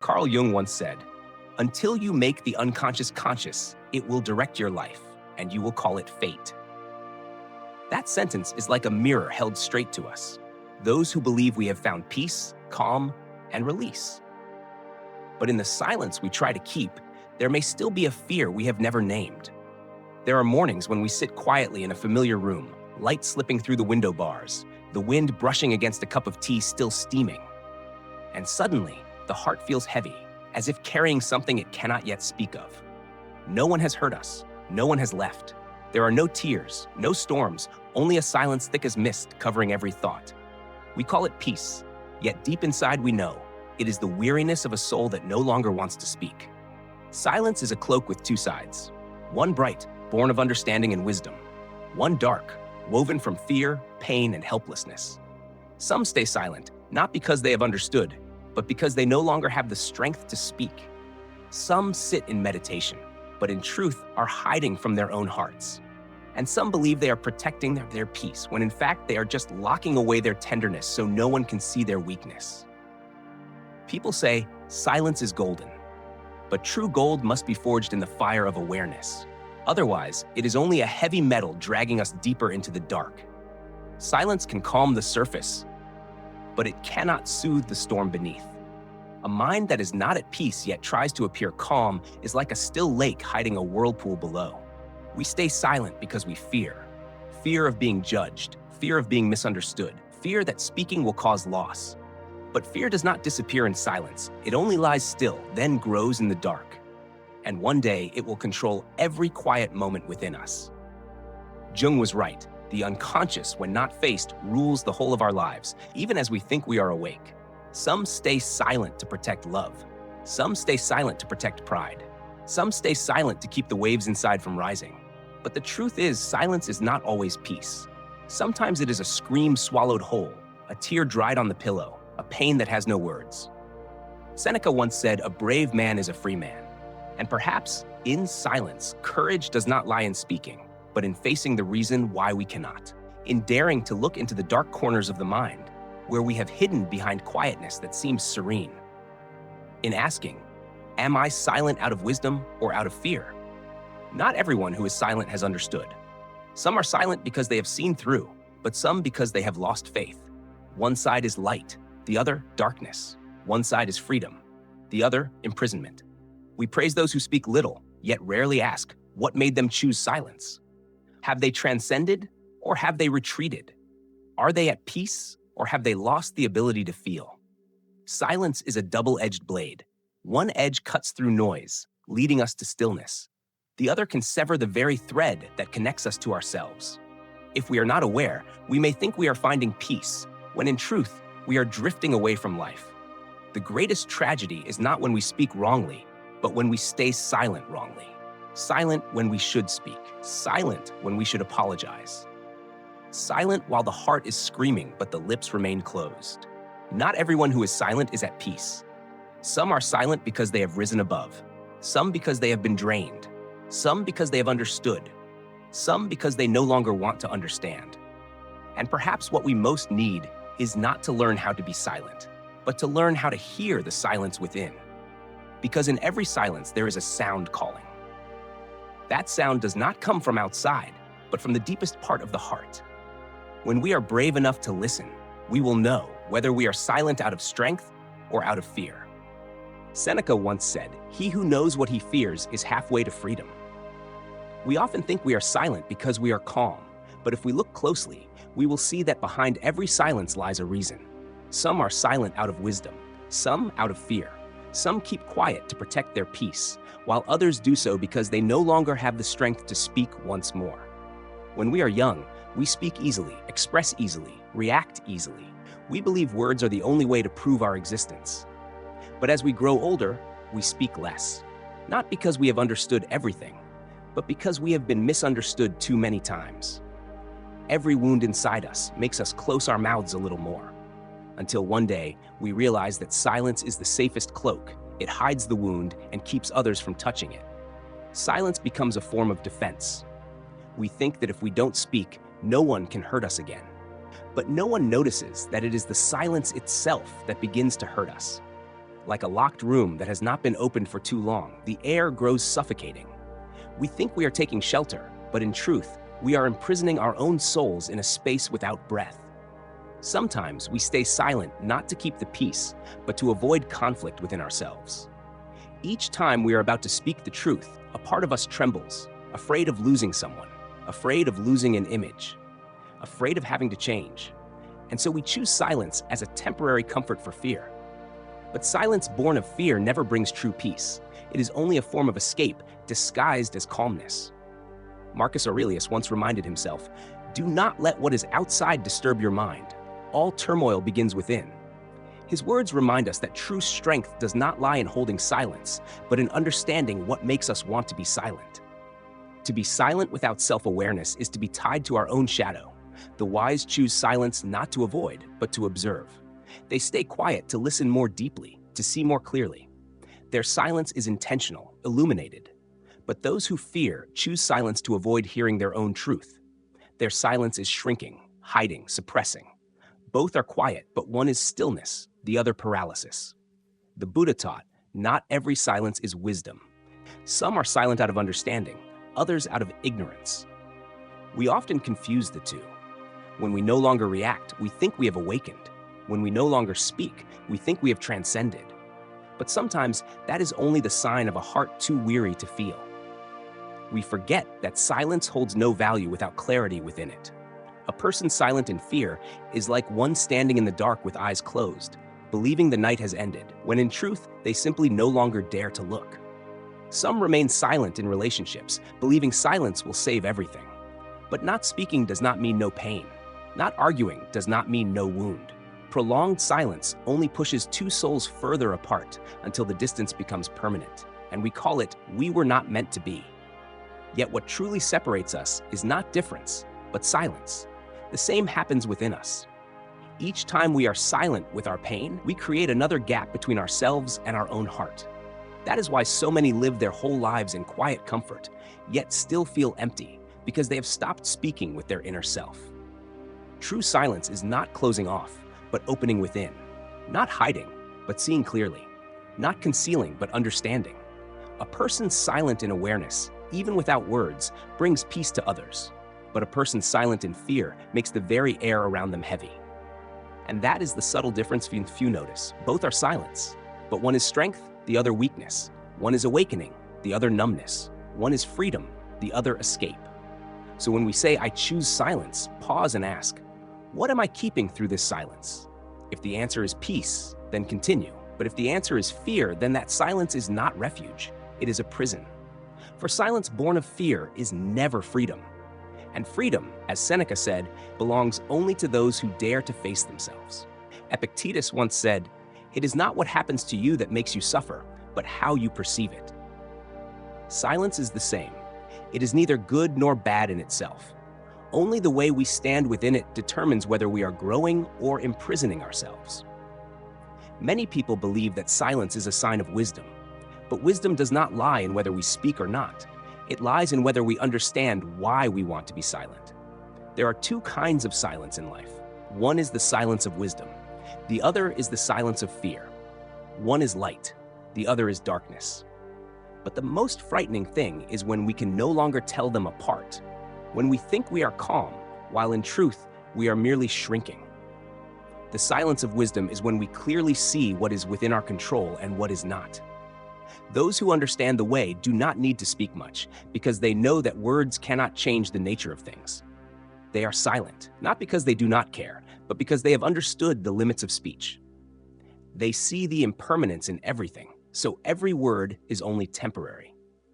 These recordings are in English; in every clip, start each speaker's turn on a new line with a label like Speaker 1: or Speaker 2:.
Speaker 1: Carl Jung once said, "Until you make the unconscious conscious, it will direct your life, and you will call it fate." That sentence is like a mirror held straight to us, those who believe we have found peace, calm, and release. But in the silence we try to keep, there may still be a fear we have never named. There are mornings when we sit quietly in a familiar room, light slipping through the window bars, the wind brushing against a cup of tea still steaming. And suddenly, the heart feels heavy, as if carrying something it cannot yet speak of. No one has hurt us. No one has left. There are no tears, no storms, only a silence thick as mist covering every thought. We call it peace, yet deep inside we know it is the weariness of a soul that no longer wants to speak. Silence is a cloak with two sides. One bright, born of understanding and wisdom. One dark, woven from fear, pain, and helplessness. Some stay silent, not because they have understood, but because they no longer have the strength to speak. Some sit in meditation, but in truth are hiding from their own hearts. And some believe they are protecting their peace, when in fact they are just locking away their tenderness so no one can see their weakness. People say silence is golden, but true gold must be forged in the fire of awareness. Otherwise, it is only a heavy metal dragging us deeper into the dark. Silence can calm the surface, but it cannot soothe the storm beneath. A mind that is not at peace yet tries to appear calm is like a still lake hiding a whirlpool below. We stay silent because we fear. Fear of being judged, fear of being misunderstood, fear that speaking will cause loss. But fear does not disappear in silence. It only lies still, then grows in the dark. And one day it will control every quiet moment within us. Jung was right. The unconscious, when not faced, rules the whole of our lives, even as we think we are awake. Some stay silent to protect love. Some stay silent to protect pride. Some stay silent to keep the waves inside from rising. But the truth is, silence is not always peace. Sometimes it is a scream swallowed whole, a tear dried on the pillow, a pain that has no words. Seneca once said, "A brave man is a free man." And perhaps, in silence, courage does not lie in speaking, but in facing the reason why we cannot, in daring to look into the dark corners of the mind, where we have hidden behind quietness that seems serene. In asking, "Am I silent out of wisdom or out of fear?" Not everyone who is silent has understood. Some are silent because they have seen through, but some because they have lost faith. One side is light, the other darkness. One side is freedom, the other imprisonment. We praise those who speak little, yet rarely ask, what made them choose silence? Have they transcended or have they retreated? Are they at peace or have they lost the ability to feel? Silence is a double-edged blade. One edge cuts through noise, leading us to stillness. The other can sever the very thread that connects us to ourselves. If we are not aware, we may think we are finding peace, when in truth, we are drifting away from life. The greatest tragedy is not when we speak wrongly, but when we stay silent wrongly. Silent when we should speak. Silent when we should apologize. Silent while the heart is screaming, but the lips remain closed. Not everyone who is silent is at peace. Some are silent because they have risen above. Some because they have been drained. Some because they have understood. Some because they no longer want to understand. And perhaps what we most need is not to learn how to be silent, but to learn how to hear the silence within. Because in every silence, there is a sound calling. That sound does not come from outside, but from the deepest part of the heart. When we are brave enough to listen, we will know whether we are silent out of strength or out of fear. Seneca once said, "He who knows what he fears is halfway to freedom." We often think we are silent because we are calm, but if we look closely, we will see that behind every silence lies a reason. Some are silent out of wisdom, some out of fear. Some keep quiet to protect their peace, while others do so because they no longer have the strength to speak once more. When we are young, we speak easily, express easily, react easily. We believe words are the only way to prove our existence. But as we grow older, we speak less. Not because we have understood everything, but because we have been misunderstood too many times. Every wound inside us makes us close our mouths a little more. Until one day, we realize that silence is the safest cloak. It hides the wound and keeps others from touching it. Silence becomes a form of defense. We think that if we don't speak, no one can hurt us again. But no one notices that it is the silence itself that begins to hurt us. Like a locked room that has not been opened for too long, the air grows suffocating. We think we are taking shelter, but in truth, we are imprisoning our own souls in a space without breath. Sometimes we stay silent not to keep the peace, but to avoid conflict within ourselves. Each time we are about to speak the truth, a part of us trembles, afraid of losing someone, afraid of losing an image, afraid of having to change. And so we choose silence as a temporary comfort for fear. But silence born of fear never brings true peace. It is only a form of escape disguised as calmness. Marcus Aurelius once reminded himself, "Do not let what is outside disturb your mind. All turmoil begins within." His words remind us that true strength does not lie in holding silence, but in understanding what makes us want to be silent. To be silent without self-awareness is to be tied to our own shadow. The wise choose silence not to avoid, but to observe. They stay quiet to listen more deeply, to see more clearly. Their silence is intentional, illuminated. But those who fear choose silence to avoid hearing their own truth. Their silence is shrinking, hiding, suppressing. Both are quiet, but one is stillness, the other paralysis. The Buddha taught, not every silence is wisdom. Some are silent out of understanding, others out of ignorance. We often confuse the two. When we no longer react, we think we have awakened. When we no longer speak, we think we have transcended. But sometimes that is only the sign of a heart too weary to feel. We forget that silence holds no value without clarity within it. A person silent in fear is like one standing in the dark with eyes closed, believing the night has ended, when in truth, they simply no longer dare to look. Some remain silent in relationships, believing silence will save everything. But not speaking does not mean no pain. Not arguing does not mean no wound. Prolonged silence only pushes two souls further apart until the distance becomes permanent, and we call it "we were not meant to be." Yet what truly separates us is not difference, but silence. The same happens within us. Each time we are silent with our pain, we create another gap between ourselves and our own heart. That is why so many live their whole lives in quiet comfort, yet still feel empty, because they have stopped speaking with their inner self. True silence is not closing off, but opening within. Not hiding, but seeing clearly. Not concealing, but understanding. A person silent in awareness, even without words, brings peace to others. But a person silent in fear makes the very air around them heavy. And that is the subtle difference few notice. Both are silence, but one is strength, the other weakness. One is awakening, the other numbness. One is freedom, the other escape. So when we say, "I choose silence," pause and ask, what am I keeping through this silence? If the answer is peace, then continue. But if the answer is fear, then that silence is not refuge. It is a prison. For silence born of fear is never freedom. And freedom, as Seneca said, belongs only to those who dare to face themselves. Epictetus once said, "It is not what happens to you that makes you suffer, but how you perceive it." Silence is the same. It is neither good nor bad in itself. Only the way we stand within it determines whether we are growing or imprisoning ourselves. Many people believe that silence is a sign of wisdom, but wisdom does not lie in whether we speak or not. It lies in whether we understand why we want to be silent. There are two kinds of silence in life. One is the silence of wisdom. The other is the silence of fear. One is light, the other is darkness. But the most frightening thing is when we can no longer tell them apart. When we think we are calm, while in truth, we are merely shrinking. The silence of wisdom is when we clearly see what is within our control and what is not. Those who understand the way do not need to speak much, because they know that words cannot change the nature of things. They are silent, not because they do not care, but because they have understood the limits of speech. They see the impermanence in everything, so every word is only temporary.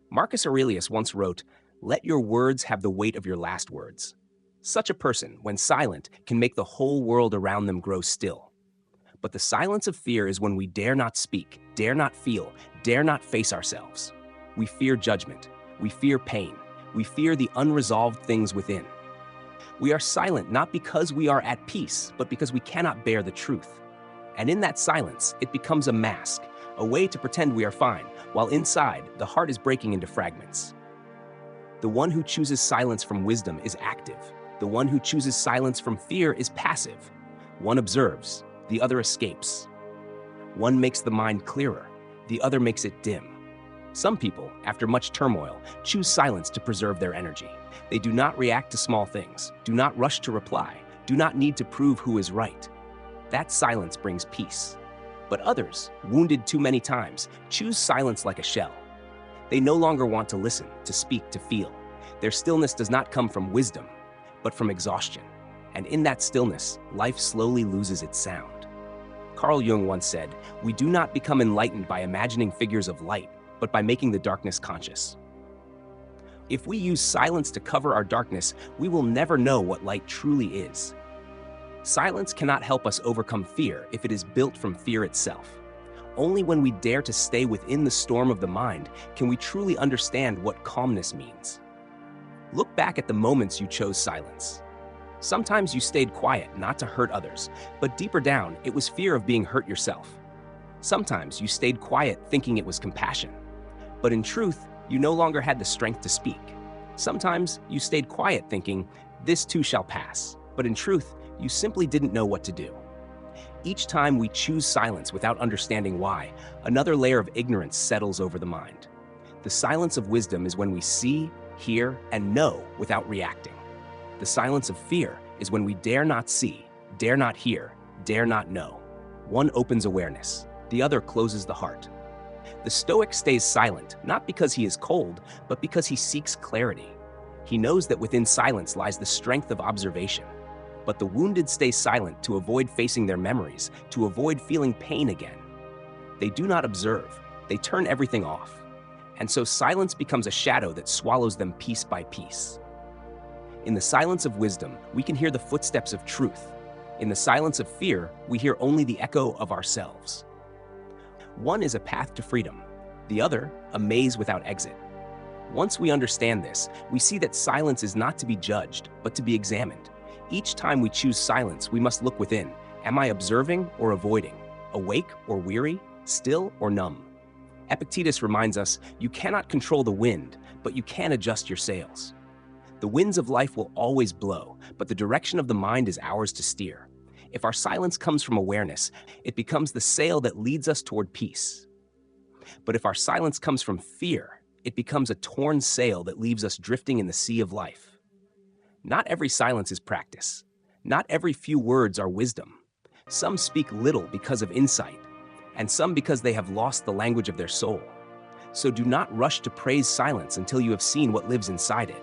Speaker 1: Marcus Aurelius once wrote, "Let your words have the weight of your last words." Such a person, when silent, can make the whole world around them grow still. But the silence of fear is when we dare not speak, dare not feel, dare not face ourselves. We fear judgment. We fear pain. We fear the unresolved things within. We are silent not because we are at peace, but because we cannot bear the truth. And in that silence, it becomes a mask, a way to pretend we are fine, while inside, the heart is breaking into fragments. The one who chooses silence from wisdom is active. The one who chooses silence from fear is passive. One observes, the other escapes. One makes the mind clearer, the other makes it dim. Some people, after much turmoil, choose silence to preserve their energy. They do not react to small things, do not rush to reply, do not need to prove who is right. That silence brings peace. But others, wounded too many times, choose silence like a shell. They no longer want to listen, to speak, to feel. Their stillness does not come from wisdom, but from exhaustion. And in that stillness, life slowly loses its sound. Carl Jung once said, "We do not become enlightened by imagining figures of light, but by making the darkness conscious." If we use silence to cover our darkness, we will never know what light truly is. Silence cannot help us overcome fear if it is built from fear itself. Only when we dare to stay within the storm of the mind can we truly understand what calmness means. Look back at the moments you chose silence. Sometimes you stayed quiet not to hurt others, but deeper down, it was fear of being hurt yourself. Sometimes you stayed quiet thinking it was compassion, but in truth, you no longer had the strength to speak. Sometimes you stayed quiet thinking, "This too shall pass," but in truth, you simply didn't know what to do. Each time we choose silence without understanding why, another layer of ignorance settles over the mind. The silence of wisdom is when we see, hear, and know without reacting. The silence of fear is when we dare not see, dare not hear, dare not know. One opens awareness, the other closes the heart. The Stoic stays silent, not because he is cold, but because he seeks clarity. He knows that within silence lies the strength of observation. But the wounded stay silent to avoid facing their memories, to avoid feeling pain again. They do not observe, they turn everything off. And so silence becomes a shadow that swallows them piece by piece. In the silence of wisdom, we can hear the footsteps of truth. In the silence of fear, we hear only the echo of ourselves. One is a path to freedom, the other, a maze without exit. Once we understand this, we see that silence is not to be judged, but to be examined. Each time we choose silence, we must look within. Am I observing or avoiding? Awake or weary? Still or numb? Epictetus reminds us, you cannot control the wind, but you can adjust your sails. The winds of life will always blow, but the direction of the mind is ours to steer. If our silence comes from awareness, it becomes the sail that leads us toward peace. But if our silence comes from fear, it becomes a torn sail that leaves us drifting in the sea of life. Not every silence is practice. Not every few words are wisdom. Some speak little because of insight, and some because they have lost the language of their soul. So do not rush to praise silence until you have seen what lives inside it.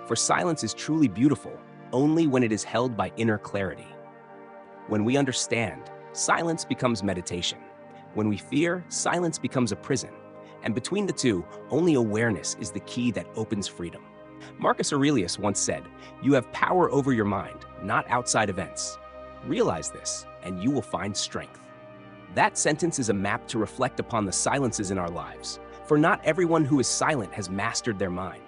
Speaker 1: For silence is truly beautiful only when it is held by inner clarity. When we understand, silence becomes meditation. When we fear, silence becomes a prison. And between the two, only awareness is the key that opens freedom. Marcus Aurelius once said, "You have power over your mind, not outside events. Realize this, and you will find strength." That sentence is a map to reflect upon the silences in our lives, for not everyone who is silent has mastered their mind.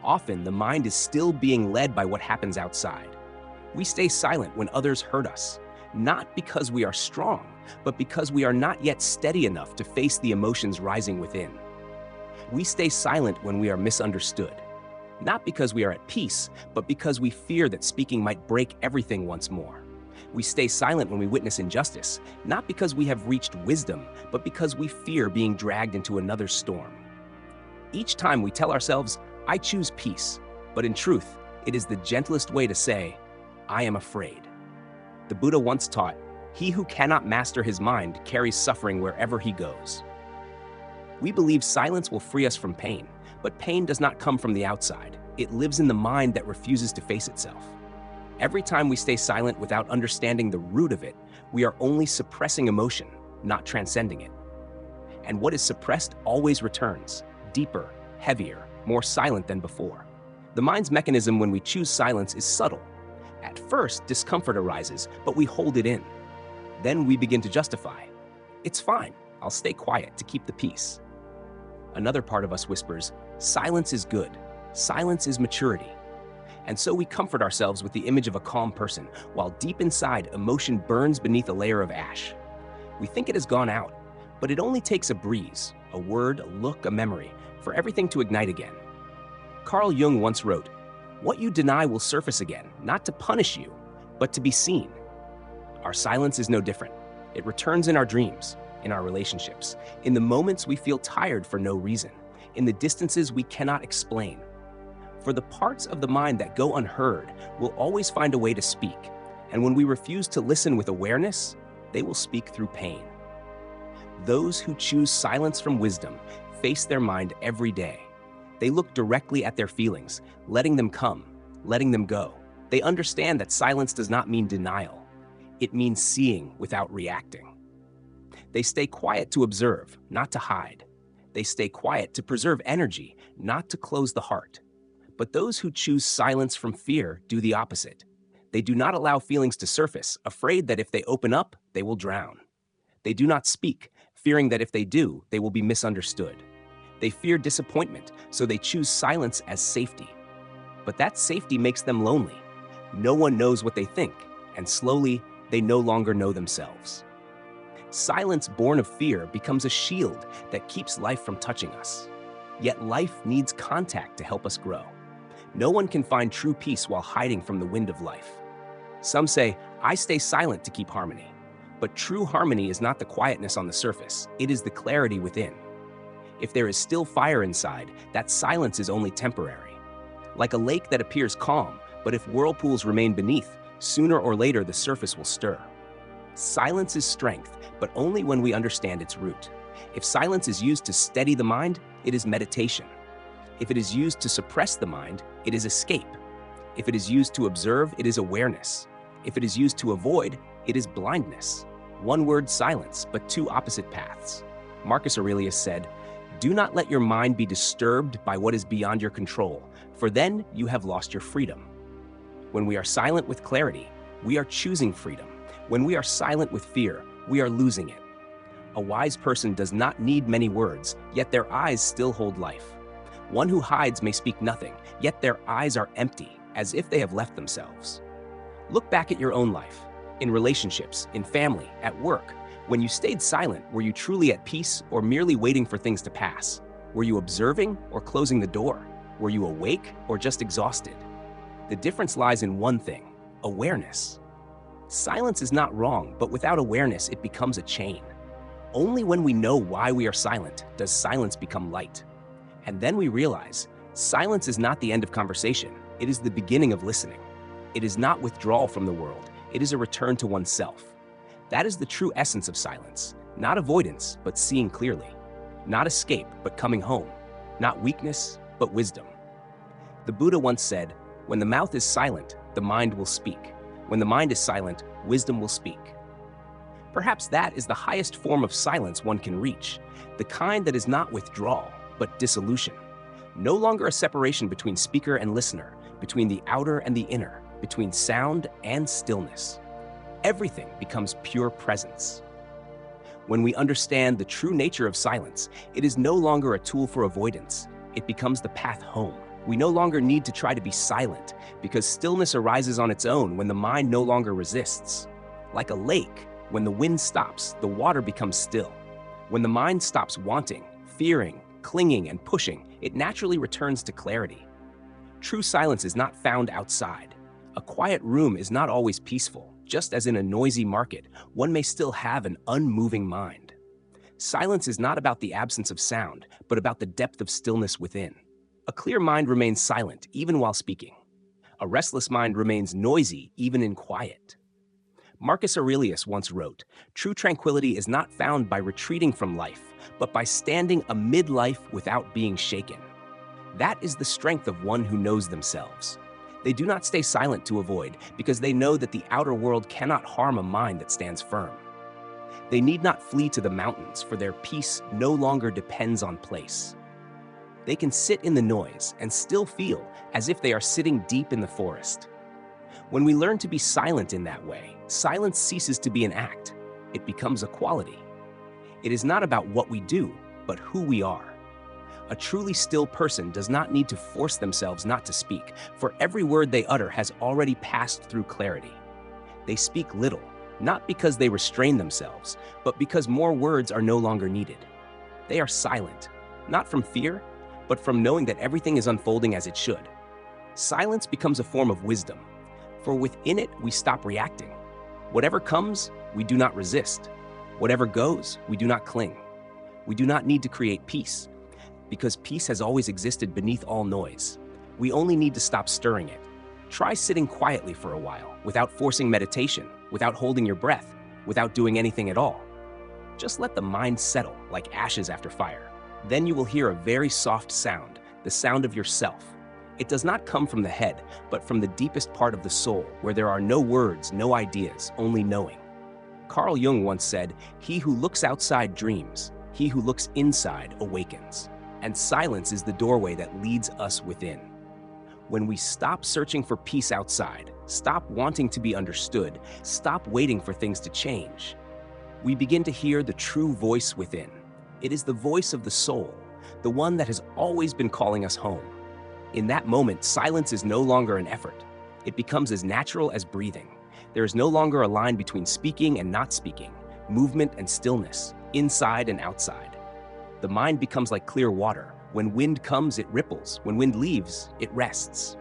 Speaker 1: Often, the mind is still being led by what happens outside. We stay silent when others hurt us, not because we are strong, but because we are not yet steady enough to face the emotions rising within. We stay silent when we are misunderstood, not because we are at peace, but because we fear that speaking might break everything once more. We stay silent when we witness injustice, not because we have reached wisdom, but because we fear being dragged into another storm. Each time we tell ourselves, "I choose peace," but in truth, it is the gentlest way to say, "I am afraid." The Buddha once taught, "He who cannot master his mind carries suffering wherever he goes." We believe silence will free us from pain, but pain does not come from the outside. It lives in the mind that refuses to face itself. Every time we stay silent without understanding the root of it, we are only suppressing emotion, not transcending it. And what is suppressed always returns, deeper, heavier, more silent than before. The mind's mechanism when we choose silence is subtle. At first, discomfort arises, but we hold it in. Then we begin to justify. "It's fine, I'll stay quiet to keep the peace." Another part of us whispers, "Silence is good. Silence is maturity." And so we comfort ourselves with the image of a calm person, while deep inside, emotion burns beneath a layer of ash. We think it has gone out, but it only takes a breeze, a word, a look, a memory, for everything to ignite again. Carl Jung once wrote, "What you deny will surface again, not to punish you, but to be seen." Our silence is no different. It returns in our dreams, in our relationships, in the moments we feel tired for no reason, in the distances we cannot explain. For the parts of the mind that go unheard will always find a way to speak, and when we refuse to listen with awareness, they will speak through pain. Those who choose silence from wisdom face their mind every day. They look directly at their feelings, letting them come, letting them go. They understand that silence does not mean denial. It means seeing without reacting. They stay quiet to observe, not to hide. They stay quiet to preserve energy, not to close the heart. But those who choose silence from fear do the opposite. They do not allow feelings to surface, afraid that if they open up, they will drown. They do not speak, fearing that if they do, they will be misunderstood. They fear disappointment, so they choose silence as safety. But that safety makes them lonely. No one knows what they think, and slowly, they no longer know themselves. Silence born of fear becomes a shield that keeps life from touching us. Yet life needs contact to help us grow. No one can find true peace while hiding from the wind of life. Some say, I stay silent to keep harmony. But true harmony is not the quietness on the surface, it is the clarity within. If there is still fire inside, that silence is only temporary. Like a lake that appears calm, but if whirlpools remain beneath, sooner or later the surface will stir. Silence is strength, but only when we understand its root. If silence is used to steady the mind, it is meditation. If it is used to suppress the mind, it is escape. If it is used to observe, it is awareness. If it is used to avoid, it is blindness. One word silence, but two opposite paths. Marcus Aurelius said, "Do not let your mind be disturbed by what is beyond your control, for then you have lost your freedom." When we are silent with clarity, we are choosing freedom. When we are silent with fear, we are losing it. A wise person does not need many words, yet their eyes still hold life. One who hides may speak nothing, yet their eyes are empty, as if they have left themselves. Look back at your own life, in relationships, in family, at work. When you stayed silent, were you truly at peace or merely waiting for things to pass? Were you observing or closing the door? Were you awake or just exhausted? The difference lies in one thing: awareness. Silence is not wrong, but without awareness, it becomes a chain. Only when we know why we are silent does silence become light. And then we realize silence is not the end of conversation. It is the beginning of listening. It is not withdrawal from the world. It is a return to oneself. That is the true essence of silence. Not avoidance, but seeing clearly. Not escape, but coming home. Not weakness, but wisdom. The Buddha once said, "When the mouth is silent, the mind will speak. When the mind is silent, wisdom will speak." Perhaps that is the highest form of silence one can reach, the kind that is not withdrawal, but dissolution. No longer a separation between speaker and listener, between the outer and the inner, between sound and stillness. Everything becomes pure presence. When we understand the true nature of silence, it is no longer a tool for avoidance. It becomes the path home. We no longer need to try to be silent, because stillness arises on its own when the mind no longer resists. Like a lake, when the wind stops, the water becomes still. When the mind stops wanting, fearing, clinging, and pushing, it naturally returns to clarity. True silence is not found outside. A quiet room is not always peaceful. Just as in a noisy market, one may still have an unmoving mind. Silence is not about the absence of sound, but about the depth of stillness within. A clear mind remains silent even while speaking. A restless mind remains noisy even in quiet. Marcus Aurelius once wrote, "True tranquility is not found by retreating from life, but by standing amid life without being shaken." That is the strength of one who knows themselves. They do not stay silent to avoid, because they know that the outer world cannot harm a mind that stands firm. They need not flee to the mountains, for their peace no longer depends on place. They can sit in the noise and still feel as if they are sitting deep in the forest. When we learn to be silent in that way, silence ceases to be an act. It becomes a quality. It is not about what we do, but who we are. A truly still person does not need to force themselves not to speak, for every word they utter has already passed through clarity. They speak little, not because they restrain themselves, but because more words are no longer needed. They are silent, not from fear, but from knowing that everything is unfolding as it should. Silence becomes a form of wisdom, for within it we stop reacting. Whatever comes, we do not resist. Whatever goes, we do not cling. We do not need to create peace, because peace has always existed beneath all noise. We only need to stop stirring it. Try sitting quietly for a while, without forcing meditation, without holding your breath, without doing anything at all. Just let the mind settle like ashes after fire. Then you will hear a very soft sound, the sound of yourself. It does not come from the head, but from the deepest part of the soul, where there are no words, no ideas, only knowing. Carl Jung once said, "He who looks outside dreams, he who looks inside awakens." And silence is the doorway that leads us within. When we stop searching for peace outside, stop wanting to be understood, stop waiting for things to change, we begin to hear the true voice within. It is the voice of the soul, the one that has always been calling us home. In that moment, silence is no longer an effort. It becomes as natural as breathing. There is no longer a line between speaking and not speaking, movement and stillness, inside and outside. The mind becomes like clear water. When wind comes, it ripples. When wind leaves, it rests.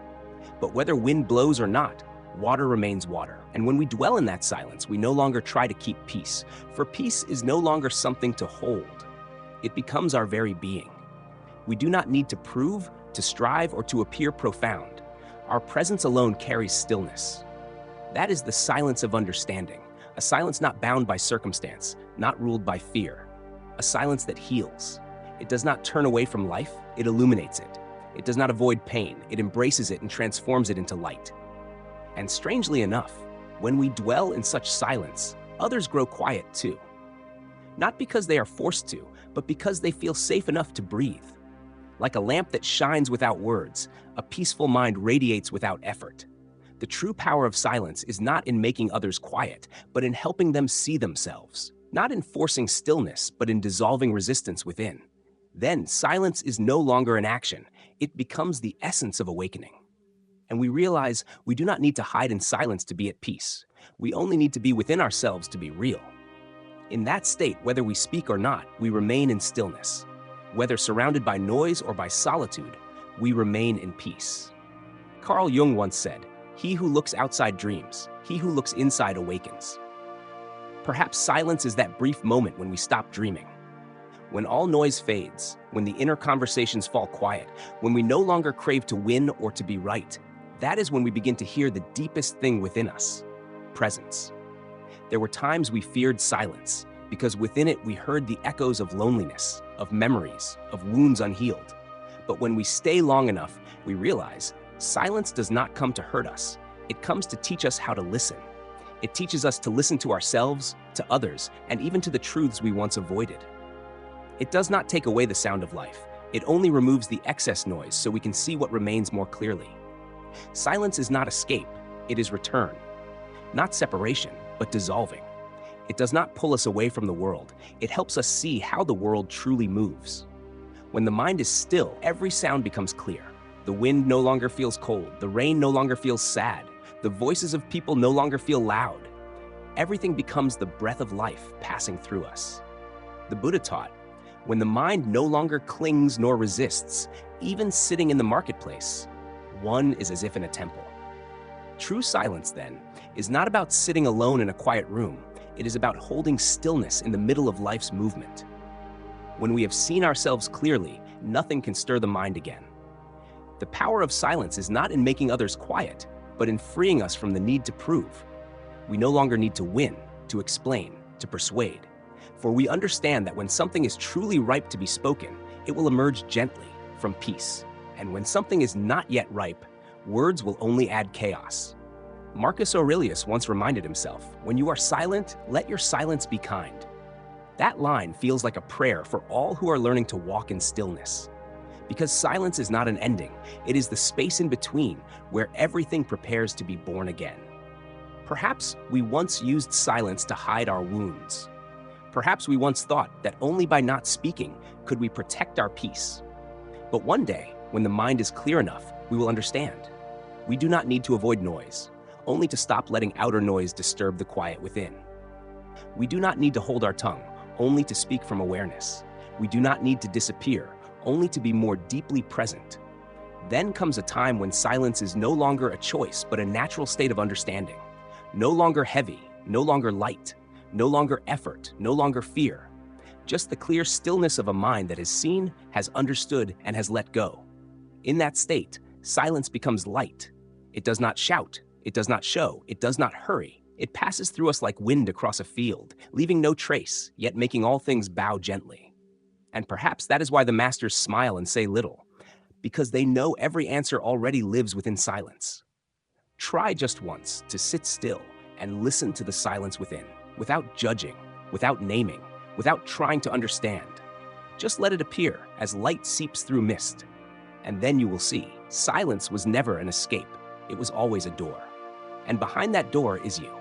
Speaker 1: But whether wind blows or not, water remains water. And when we dwell in that silence, we no longer try to keep peace, for peace is no longer something to hold. It becomes our very being. We do not need to prove, to strive, or to appear profound. Our presence alone carries stillness. That is the silence of understanding, a silence not bound by circumstance, not ruled by fear, a silence that heals. It does not turn away from life, it illuminates it. It does not avoid pain, it embraces it and transforms it into light. And strangely enough, when we dwell in such silence, others grow quiet too. Not because they are forced to, but because they feel safe enough to breathe. Like a lamp that shines without words, a peaceful mind radiates without effort. The true power of silence is not in making others quiet, but in helping them see themselves. Not in forcing stillness, but in dissolving resistance within. Then silence is no longer an action, it becomes the essence of awakening. And we realize we do not need to hide in silence to be at peace. We only need to be within ourselves to be real. In that state, whether we speak or not, we remain in stillness. Whether surrounded by noise or by solitude, we remain in peace. Carl Jung once said, "He who looks outside dreams, he who looks inside awakens." Perhaps silence is that brief moment when we stop dreaming. When all noise fades, when the inner conversations fall quiet, when we no longer crave to win or to be right, that is when we begin to hear the deepest thing within us, presence. There were times we feared silence, because within it we heard the echoes of loneliness, of memories, of wounds unhealed. But when we stay long enough, we realize silence does not come to hurt us. It comes to teach us how to listen. It teaches us to listen to ourselves, to others, and even to the truths we once avoided. It does not take away the sound of life. It only removes the excess noise so we can see what remains more clearly. Silence is not escape, it is return. Not separation, but dissolving. It does not pull us away from the world. It helps us see how the world truly moves. When the mind is still, every sound becomes clear. The wind no longer feels cold. The rain no longer feels sad. The voices of people no longer feel loud. Everything becomes the breath of life passing through us. The Buddha taught, when the mind no longer clings nor resists, even sitting in the marketplace, one is as if in a temple. True silence, then, is not about sitting alone in a quiet room. It is about holding stillness in the middle of life's movement. When we have seen ourselves clearly, nothing can stir the mind again. The power of silence is not in making others quiet, but in freeing us from the need to prove. We no longer need to win, to explain, to persuade. For we understand that when something is truly ripe to be spoken, it will emerge gently from peace. And when something is not yet ripe, words will only add chaos. Marcus Aurelius once reminded himself, "When you are silent, let your silence be kind." That line feels like a prayer for all who are learning to walk in stillness. Because silence is not an ending, it is the space in between where everything prepares to be born again. Perhaps we once used silence to hide our wounds. Perhaps we once thought that only by not speaking could we protect our peace. But one day, when the mind is clear enough, we will understand. We do not need to avoid noise, only to stop letting outer noise disturb the quiet within. We do not need to hold our tongue, only to speak from awareness. We do not need to disappear, only to be more deeply present. Then comes a time when silence is no longer a choice, but a natural state of understanding. No longer heavy, no longer light, No longer effort, no longer fear. Just the clear stillness of a mind that has seen, has understood, and has let go. In that state, silence becomes light. It does not shout, it does not show, it does not hurry. It passes through us like wind across a field, leaving no trace, yet making all things bow gently. And perhaps that is why the masters smile and say little, because they know every answer already lives within silence. Try just once to sit still and listen to the silence within, without judging, without naming, without trying to understand. Just let it appear as light seeps through mist. And then you will see, silence was never an escape. It was always a door. And behind that door is you.